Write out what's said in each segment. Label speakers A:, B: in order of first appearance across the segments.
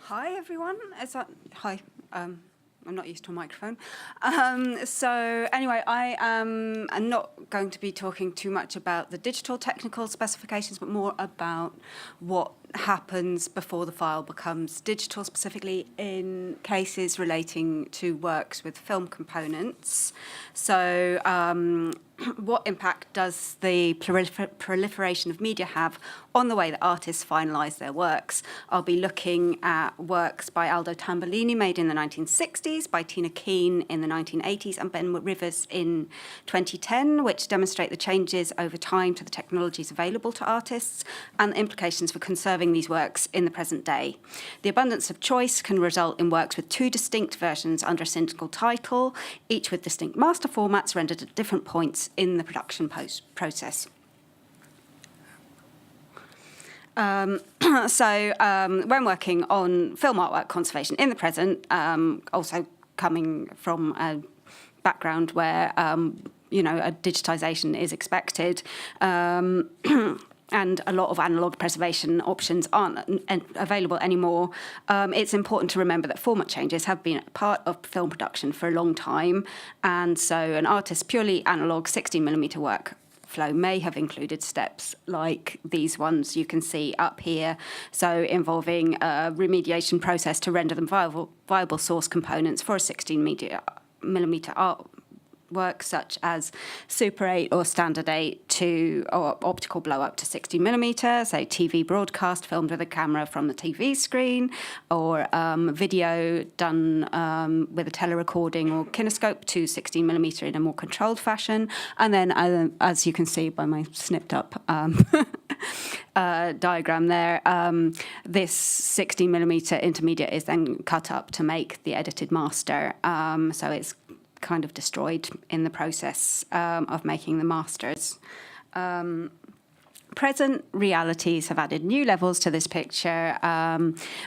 A: Hi, everyone. Hi. I'm not used to a microphone. So anyway, I'm not going to be talking too much about the digital technical specifications, but more about what happens before the file becomes digital, specifically in cases relating to works with film components. So what impact does the proliferation of media have on the way that artists finalise their works? I'll be looking at works by Aldo Tambolini made in the 1960s, by Tina Keane in the 1980s, and Ben Rivers in 2010, which demonstrate the changes over time to the technologies available to artists and the implications for conserving these works in the present day. The abundance of choice can result in works with two distinct versions under a single title, each with distinct master formats rendered at different points in the production process. When working on film artwork conservation in the present, also coming from a background where a digitisation is expected, and a lot of analogue preservation options aren't available anymore, it's important to remember that format changes have been a part of film production for a long time, and so an artist's purely analogue 16mm workflow may have included steps like these ones you can see up here, so involving a remediation process to render them viable source components for a 16mm artwork, such as Super 8 or Standard 8 or optical blow up to 16mm, so TV broadcast filmed with a camera from the TV screen, or video done with a telerecording or kinescope to 16mm in a more controlled fashion. And then, as you can see by my snipped up diagram there, this 16mm intermediate is then cut up to make the edited master. So it's kind of destroyed in the process of making the masters. Present realities have added new levels to this picture.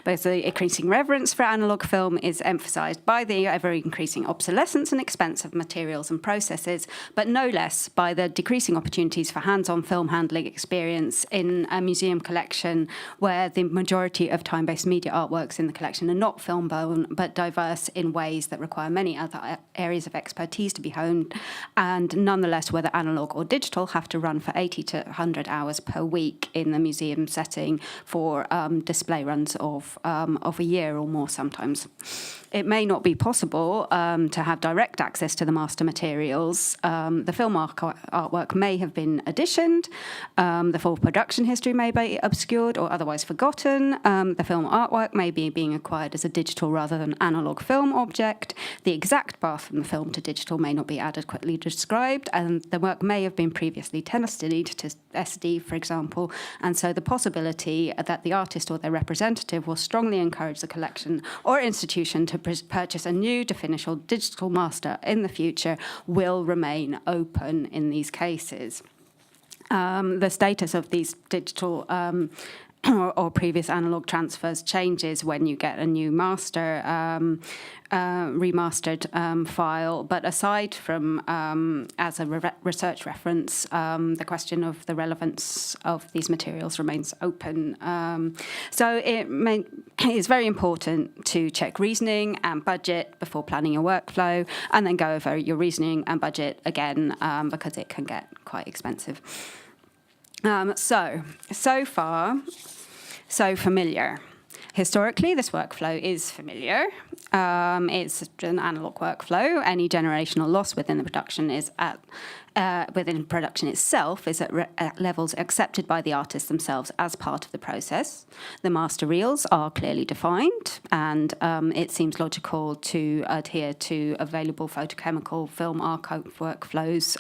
A: Both the increasing reverence for analogue film is emphasised by the ever-increasing obsolescence and expense of materials and processes, but no less by the decreasing opportunities for hands-on film handling experience in a museum collection where the majority of time-based media artworks in the collection are not film-born, but diverse in ways that require many other areas of expertise to be honed, and nonetheless, whether analogue or digital, have to run for 80 to 100 hours per week in the museum setting for display runs of a year or more sometimes. It may not be possible to have direct access to the master materials. The film artwork may have been additioned. The full production history may be obscured or otherwise forgotten. The film artwork may be being acquired as a digital rather than analogue film object. The exact path from the film to digital may not be adequately described, and the work may have been previously tested to SD, for example, and so the possibility that the artist or their representative will strongly encourage the collection or institution to purchase a new definitional digital master in the future will remain open in these cases. The status of these digital or previous analogue transfers changes when you get a new master, remastered file. But aside from as a research reference, the question of the relevance of these materials remains open. So it's very important to check reasoning and budget before planning your workflow, and then go over your reasoning and budget again, because it can get quite expensive. So far, so familiar. Historically, this workflow is familiar. It's an analogue workflow. Any generational loss within the production is within production itself is at levels accepted by the artists themselves as part of the process. The master reels are clearly defined, and it seems logical to adhere to available photochemical film archive workflows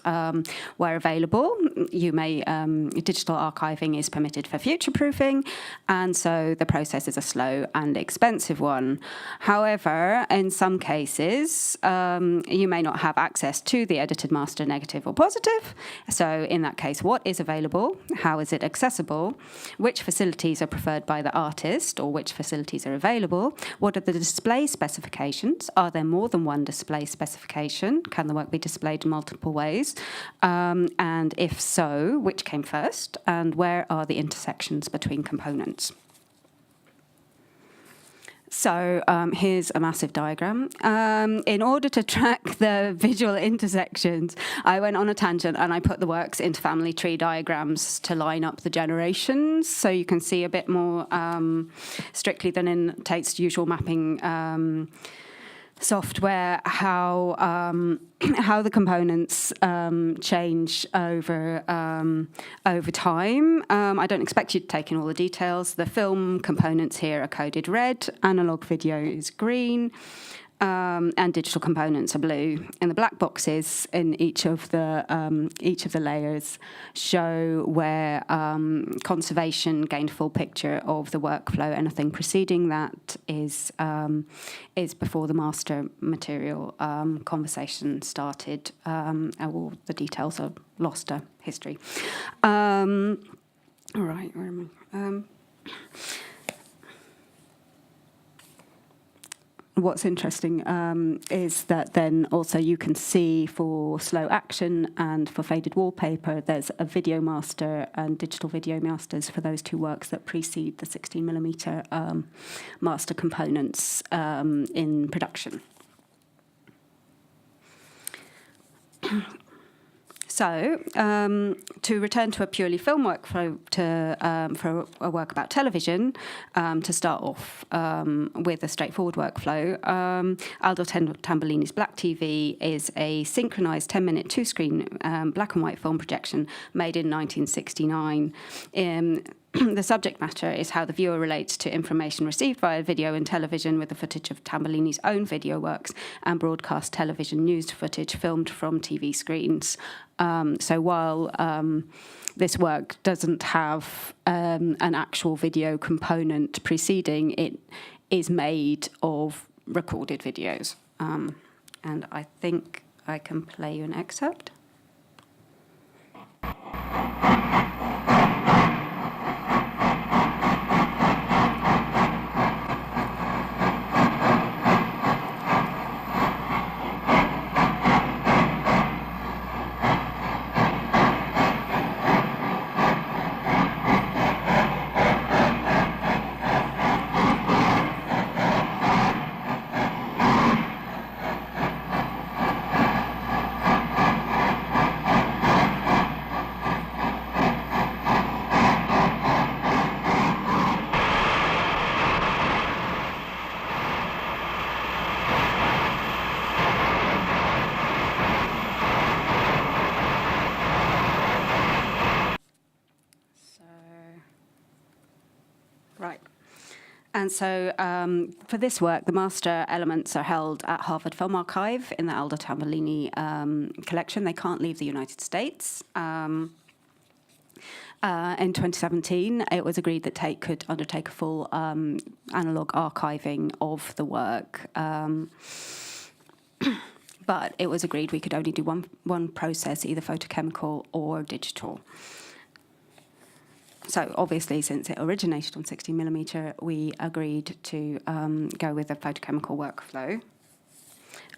A: where available. Digital archiving is permitted for future-proofing, and so the process is a slow and expensive one. However, in some cases, you may not have access to the edited master negative or positive. So in that case, what is available? How is it accessible? Which facilities are preferred by the artist, or which facilities are available? What are the display specifications? Are there more than one display specification? Can the work be displayed in multiple ways? And if so, which came first? And where are the intersections between components? So here's a massive diagram. In order to track the visual intersections, I went on a tangent and I put the works into family tree diagrams to line up the generations, so you can see a bit more strictly than in Tate's usual mapping software how the components change over time. I don't expect you to take in all the details. The film components here are coded red, analog video is green, and digital components are blue. And the black boxes in each of the layers show where conservation gained a full picture of the workflow. Anything preceding that is before the master material conversation started. All the details are lost to history. All right, where am I? What's interesting is that then also you can see for slow action and for faded wallpaper, there's a video master and digital video masters for those two works that precede the 16mm master components in production. So, to return to a purely film workflow for a work about television, to start off with a straightforward workflow, Aldo Tambellini's Black TV is a synchronized 10-minute two-screen black and white film projection made in 1969. The subject matter is how the viewer relates to information received via video and television, with the footage of Tambellini's own video works and broadcast television news footage filmed from TV screens. So while this work doesn't have an actual video component preceding, it is made of recorded videos. And I think I can play you an excerpt. And so for this work, the master elements are held at Harvard Film Archive in the Aldo Tambellini collection. They can't leave the United States. In 2017, it was agreed that Tate could undertake a full analogue archiving of the work. But it was agreed we could only do one process, either photochemical or digital. So obviously, since it originated on 16mm, we agreed to go with a photochemical workflow.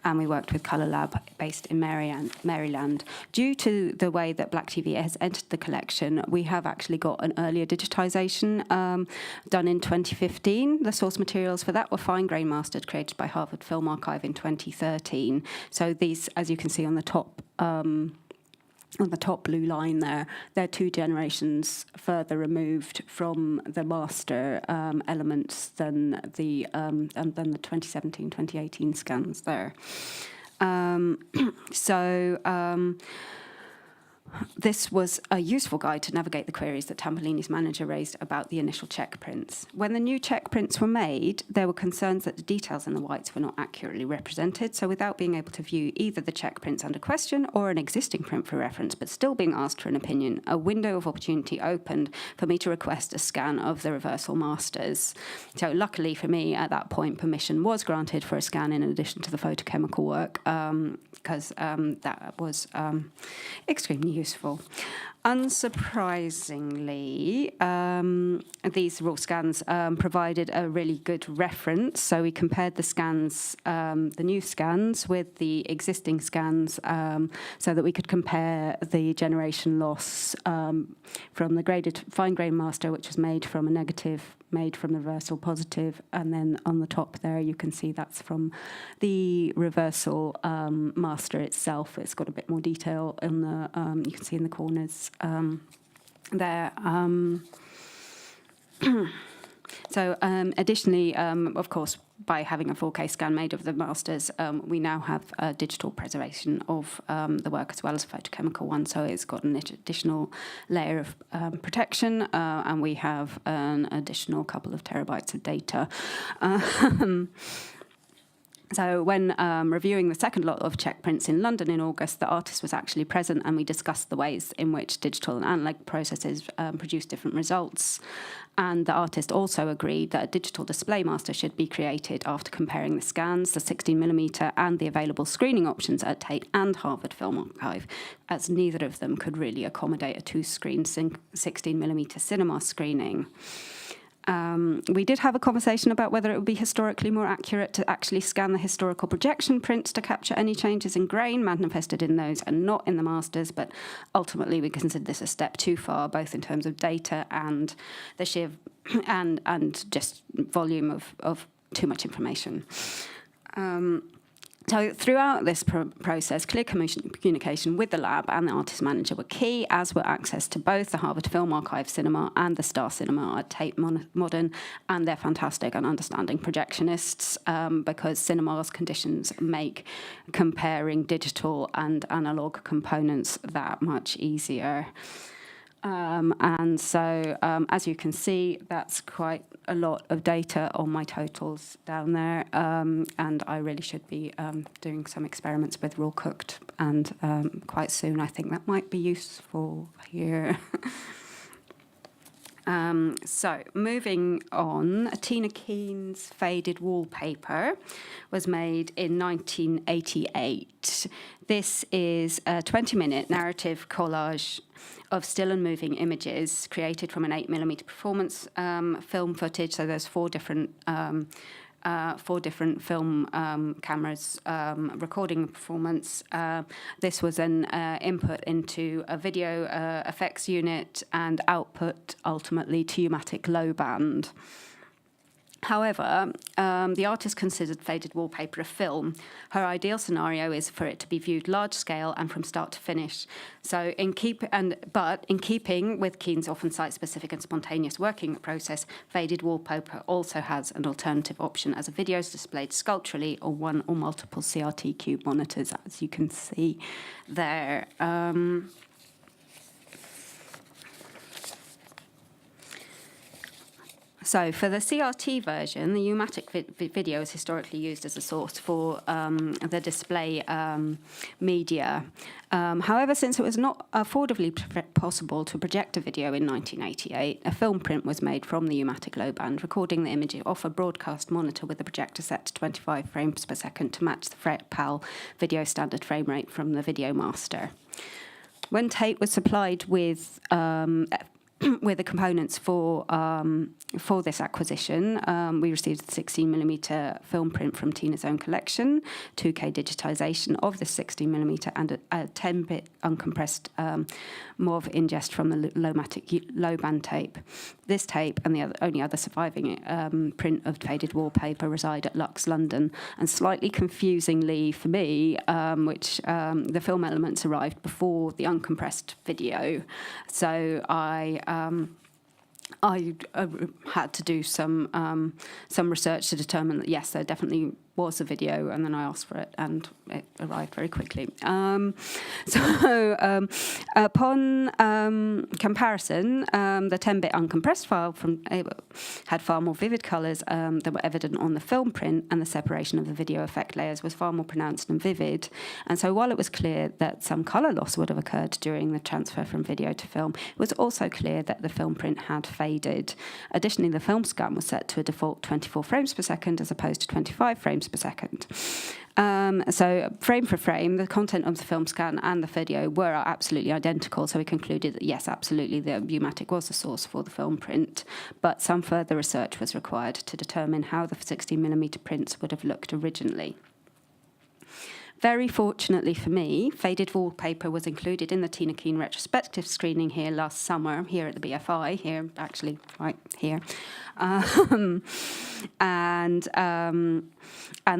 A: And we worked with Colour Lab based in Maryland. Due to the way that Black TV has entered the collection, we have actually got an earlier digitisation done in 2015. The source materials for that were fine-grain mastered, created by Harvard Film Archive in 2013. So these, as you can see on the top blue line there, they're two generations further removed from the master elements than the 2017-2018 scans there. This was a useful guide to navigate the queries that Tambellini's manager raised about the initial check prints. When the new check prints were made, there were concerns that the details in the whites were not accurately represented, so without being able to view either the check prints under question or an existing print for reference, but still being asked for an opinion, a window of opportunity opened for me to request a scan of the reversal masters. So luckily for me, at that point, permission was granted for a scan in addition to the photochemical work, because that was extremely useful. Unsurprisingly, these raw scans provided a really good reference. So we compared the scans, the new scans, with the existing scans, so that we could compare the generation loss from the fine grain master, which was made from a negative, made from the reversal positive, and then on the top there you can see that's from the reversal master itself. It's got a bit more detail in the you can see in the corners there. So additionally, of course, by having a 4K scan made of the masters, we now have digital preservation of the work as well as a photochemical one. So it's got an additional layer of protection, and we have an additional couple of terabytes of data. So when reviewing the second lot of check prints in London in August, the artist was actually present, and we discussed the ways in which digital and analog processes produce different results. And the artist also agreed that a digital display master should be created after comparing the scans, the 16mm, and the available screening options at Tate and Harvard Film Archive, as neither of them could really accommodate a two-screen 16mm cinema screening. We did have a conversation about whether it would be historically more accurate to actually scan the historical projection prints to capture any changes in grain manifested in those and not in the masters, but ultimately we considered this a step too far, both in terms of data and the sheer and just volume of too much information. So throughout this process, clear communication with the lab and the artist manager were key, as were access to both the Harvard Film Archive cinema and the Star Cinema at Tate Modern, and they're fantastic and understanding projectionists, because cinema's conditions make comparing digital and analog components that much easier. And so, as you can see, that's quite a lot of data on my totals down there, and I really should be doing some experiments with raw cooked, and quite soon I think that might be useful here. So moving on, Tina Keen's faded wallpaper was made in 1988. This is a 20-minute narrative collage of still and moving images created from an 8mm performance film footage. So there's four different film cameras recording a performance. This was an input into a video effects unit and output ultimately to U-matic low band. However, the artist considered faded wallpaper a film. Her ideal scenario is for it to be viewed large scale and from start to finish. So, in keeping with Keen's often site-specific and spontaneous working process, faded wallpaper also has an alternative option as a video is displayed sculpturally on one or multiple CRT cube monitors, as you can see there. So for the CRT version, the U-matic video is historically used as a source for the display media. However, since it was not affordably possible to project a video in 1988, a film print was made from the U-matic low band, recording the image off a broadcast monitor with the projector set to 25 frames per second to match the PAL video standard frame rate from the Video Master. When Tate was supplied with the components for this acquisition, we received the 16mm film print from Tina's own collection, 2K digitisation of the 16mm, and a 10-bit uncompressed MOV ingest from the low band tape. This tape and the only other surviving print of faded wallpaper reside at Lux, London, and slightly confusingly for me, the film elements arrived before the uncompressed video, so I had to do some research to determine that yes, there definitely was a video, and then I asked for it, and it arrived very quickly. Upon comparison, the 10-bit uncompressed file had far more vivid colours that were evident on the film print, and the separation of the video effect layers was far more pronounced and vivid. And so while it was clear that some colour loss would have occurred during the transfer from video to film, it was also clear that the film print had faded. Additionally, the film scan was set to a default 24 frames per second as opposed to 25 frames frames per second. So frame for frame, the content of the film scan and the video were absolutely identical. So we concluded that, yes, absolutely, the U-matic was the source for the film print. But some further research was required to determine how the 16mm prints would have looked originally. Very fortunately for me, faded wallpaper was included in the Tina Keen retrospective screening here last summer, here at the BFI, here, actually, right here. And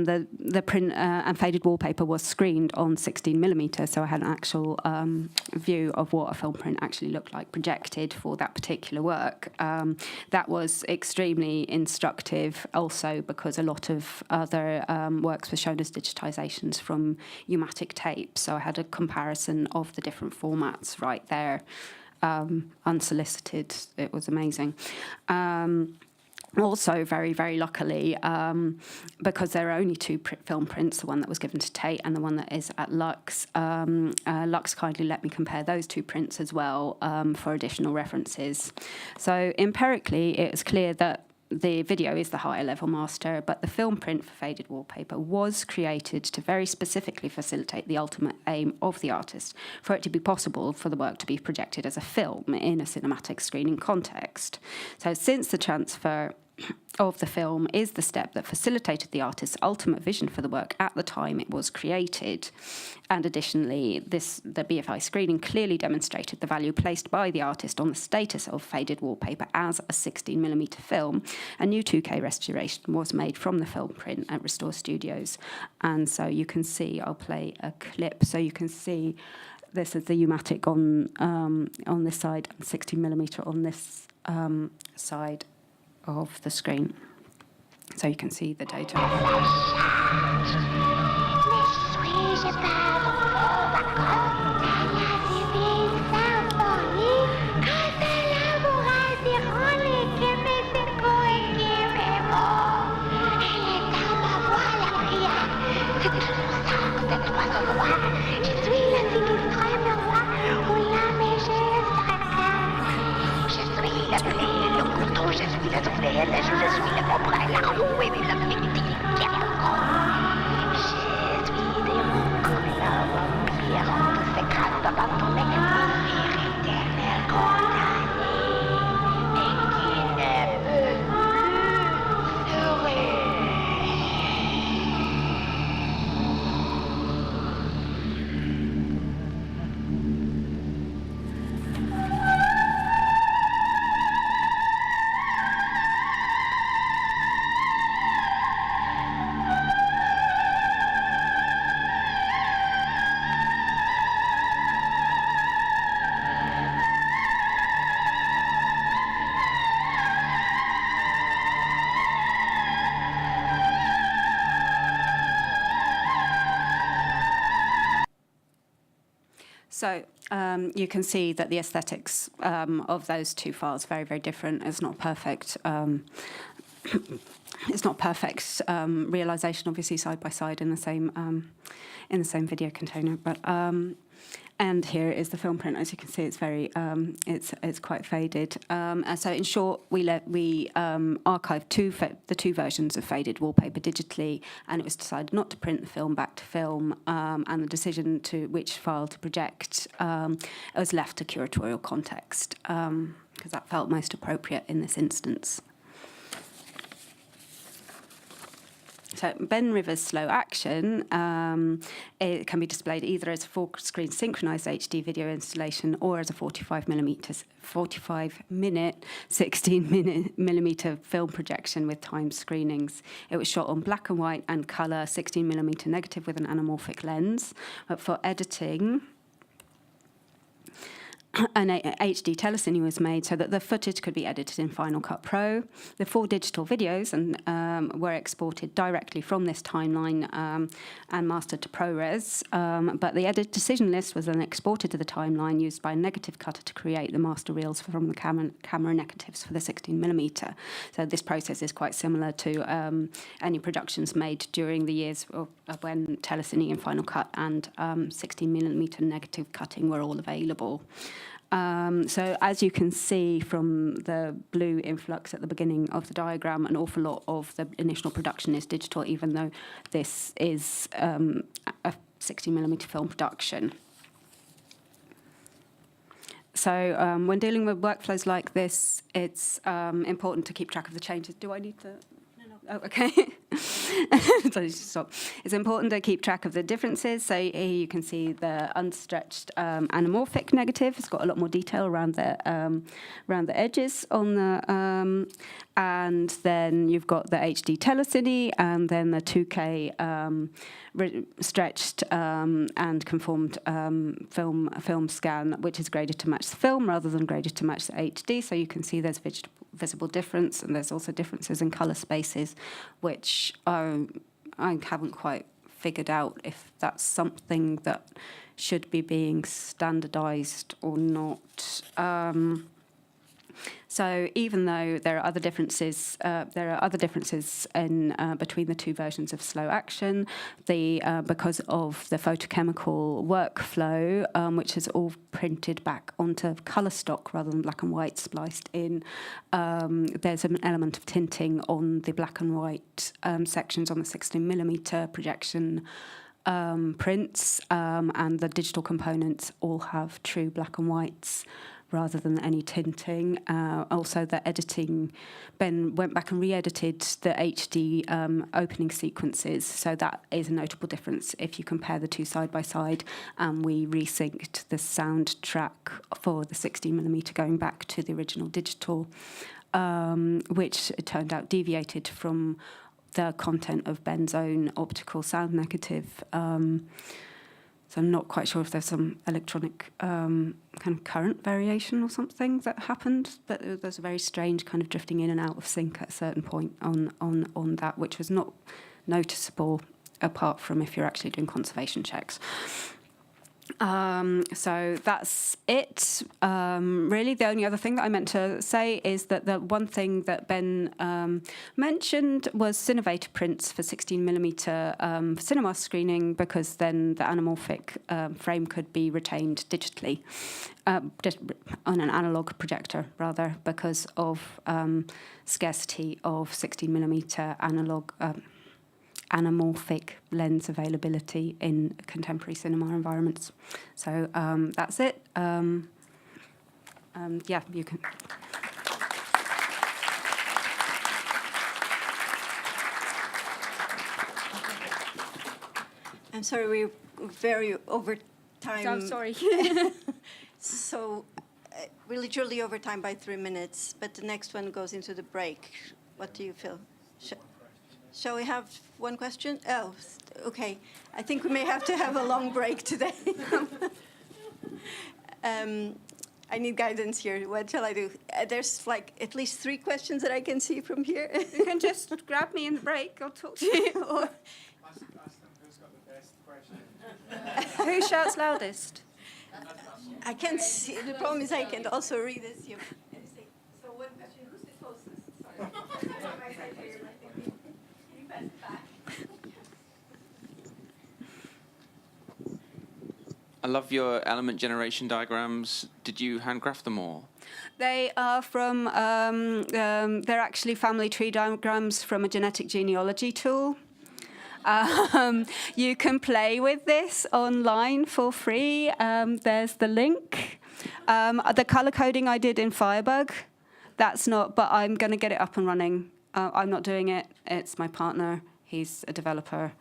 A: the print and faded wallpaper was screened on 16mm, so I had an actual view of what a film print actually looked like projected for that particular work. That was extremely instructive also because a lot of other works were shown as digitizations from U-matic tape, so I had a comparison of the different formats right there, unsolicited. It was amazing. Also, very, very luckily, because there are only two film prints, the one that was given to Tate and the one that is at Lux, Lux kindly let me compare those two prints as well for additional references. So empirically, it was clear that the video is the higher level master, but the film print for faded wallpaper was created to very specifically facilitate the ultimate aim of the artist, for it to be possible for the work to be projected as a film in a cinematic screening context. So since the transfer of the film is the step that facilitated the artist's ultimate vision for the work at the time it was created, and additionally, the BFI screening clearly demonstrated the value placed by the artist on the status of faded wallpaper as a 16mm film, a new 2K restoration was made from the film print at Restore Studios. And so you can see, I'll play a clip, so you can see this is the U-matic on this side, and 16mm on this side of the screen, so you can see the data. So you can see that the aesthetics of those two files are very, very different. It's not perfect. It's not perfect realization, obviously, side by side in the same video container. But and here is the film print. As you can see, it's very it's quite faded. And so, in short, we archived the two versions of faded wallpaper digitally, and it was decided not to print the film back to film. And the decision to which file to project was left to curatorial context, because that felt most appropriate in this instance. So Ben Rivers' slow action, it can be displayed either as a full-screen synchronized HD video installation or as a 45-minute 16mm film projection with timed screenings. It was shot on black and white and color 16mm negative with an anamorphic lens. But for editing, an HD telecine was made so that the footage could be edited in Final Cut Pro. The 4 digital videos were exported directly from this timeline and mastered to ProRes, but the edit decision list was then exported to the timeline used by a negative cutter to create the master reels from the camera negatives for the 16mm. So this process is quite similar to any productions made during the years of when telecine and Final Cut and 16mm negative cutting were all available. So as you can see from the blue influx at the beginning of the diagram, an awful lot of the initial production is digital, even though this is a 60mm film production. So when dealing with workflows like this, it's important to keep track of the changes. Do I need to? Oh, okay. So stop. It's important to keep track of the differences. So here you can see the unstretched anamorphic negative. It's got a lot more detail around the edges on the, and then you've got the HD telecine, and then the 2K stretched and conformed film scan, which is graded to match the film rather than graded to match the HD. So you can see there's visible difference, and there's also differences in colour spaces, which I haven't quite figured out if that's something that should be being standardised or not. So even though there are other differences, in between the two versions of slow action, because of the photochemical workflow, which is all printed back onto colour stock rather than black and white spliced in, there's an element of tinting on the black and white sections on the 16mm projection prints, and the digital components all have true black and whites rather than any tinting. Also, the editing, Ben went back and re-edited the HD opening sequences, so that is a notable difference if you compare the two side by side. And we resynced the soundtrack for the 16mm going back to the original digital, which it turned out deviated from the content of Ben's own optical sound negative. So I'm not quite sure if there's some electronic kind of current variation or something that happened, but there's a very strange kind of drifting in and out of sync at a certain point on that, which was not noticeable apart from if you're actually doing conservation checks. So that's it. Really, the only other thing that I meant to say is that the one thing that Ben mentioned was Cinevata prints for 16mm cinema screening, because then the anamorphic frame could be retained digitally just on an analog projector, rather, because of scarcity of 16mm analog anamorphic lens availability in contemporary cinema environments. So that's it. Yeah, you can.
B: I'm sorry, we're very over time.
A: I'm sorry.
B: So we're literally over time by 3 minutes, but the next one goes into the break. What do you feel? Shall we have one question? Oh, okay. I think we may have to have a long break today. I need guidance here. What shall I do? There's like at least 3 questions that I can see from here.
A: You can just grab me in the break. I'll talk to you. Or
C: Ask them who's got the best question.
A: who shouts loudest?
B: I can't see. The problem is I can also read this here. So one question. Who's the closest? Sorry.
D: I love your element generation diagrams. Did you handgraph them all?
A: They are from, they're actually family tree diagrams from a genetic genealogy tool. You can play with this online for free. There's the link. The color coding I did in Firebug, that's not, but I'm going to get it up and running. I'm not doing it. It's my partner. He's a developer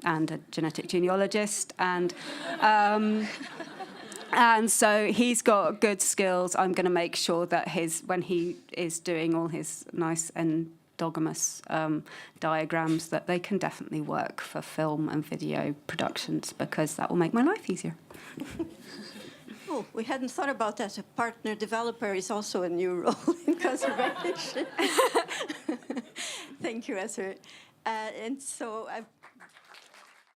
A: and a genetic genealogist, and so he's got good skills. I'm going to make sure that when he is doing all his nice endogamous diagrams, that they can definitely work for film and video productions, because that will make my life easier.
B: Oh, we hadn't thought about that. A partner developer is also a new role in conservation. Thank you, Ester. And so I've